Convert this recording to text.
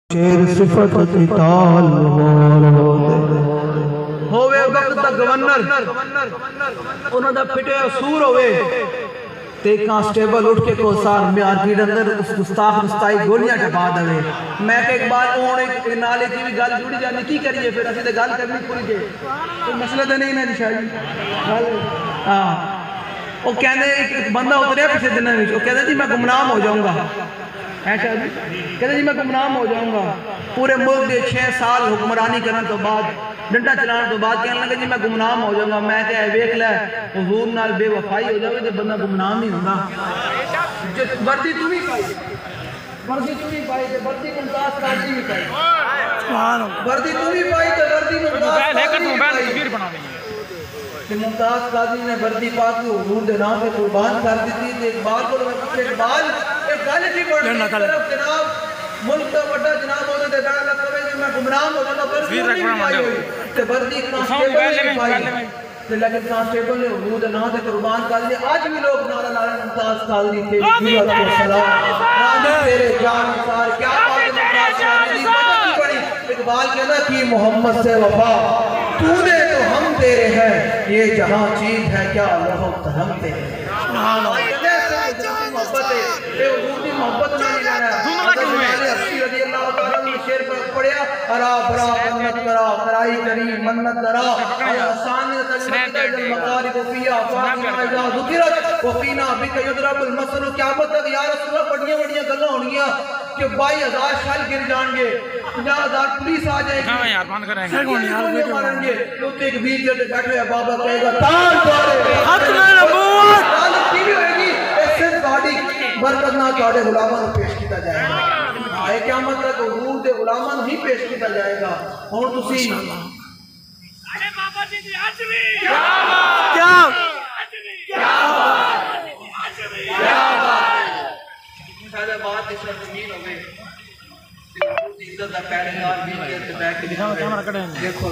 شیر صفت قتال ہووے وقت دا گورنر انہوں دا پھٹے اصور ہوئے تے کانسٹیبل اٹھ کے کو سار میارکیٹ اندر اس گستاخ مستائی گولیاں ٹپا دوے میں کہ ایک بار اوڑ ایک نالے کی بھی گل جڑی جانے کی کریے پھر اسی تے گل کرنی پوری جے کوئی مسئلہ تو نہیں نا شاہی وہ کہنے ایک بندہ اتریا پیچھے دنوں میں وہ کہتے جی میں گمنام ہو جاؤں گا کہتے جی میں گمنام ہو جاؤں گا پورے ملک دے 6 سال حکمرانی کرنے تو بعد ڈنڈا چلانے تو بعد کہنے لگے جی میں گمنام ہو جاؤں گا میں کہ ویکھ لے حضور نال بے وفائی ہو جاوے تے بندہ گمنام نہیں ہوندا وردی تو نہیں پائی تے وردی ممتاز قاضی بھی پائی سبحان اللہ وردی تو نہیں پائی تے وردی ممتاز قاضی نے وردی پا کے حضور دے نام پہ قربان کر دیتی تے اقبال کو اقبال ایک گل کی بڑی طرف جناب ملک کا بڑا جناب ہونے دے داڑا لگ پڑے کہ میں گمنام ہو جانا وردی نہیں پائی ہوئی تے وردی کانسٹیبل نہیں پائی لیکن کانسٹیبل نے حضور دے نام پہ قربان کر دیا آج بھی لوگ نعرہ نعرہ ممتاز قاضی تھے جیت و سلام نام تیرے جان نثار کیا بات ممتاز قاضی کی وجہ کی بڑی اقبال کہنا کی محمد سے وفا تو نے تو ہم تیرے ہیں یہ جہاں چیز ہے کیا اللہ تہم تیرے سبحان اللہ محبت ہے اے حضور دی محبت نہیں لینا ہے حضرت رضی اللہ تعالیٰ نے شیر پر پڑھیا ارا برا منت کرا کرائی کری منت درا آسان تجمت المقارب فیا فاقنا اذا ذکرت وفینا بک یدرب المثل قیامت تک یا رسول اللہ بڑیاں بڑیاں گلاں ہونگیاں کہ 22,000 شال گر جان گے 50,000 پولیس آ جائے گی مارن گے تو ایک بیچ جڑے بیٹھے بابا کہے گا تان دوڑے ختم نبوت تعلق کی بھی ہوئے گی ایسے باڈی برکت نہ چاڑے غلاموں پیش کیتا جائے گا آئے قیامت تک حضور دے غلاموں ہی پیش کیتا جائے گا اور تسی ارے بابا جی دی حاضری کیا بات بات اس وقت زمین ہوئے عزت دا پہلے نال بھی بیٹھ کے دیکھو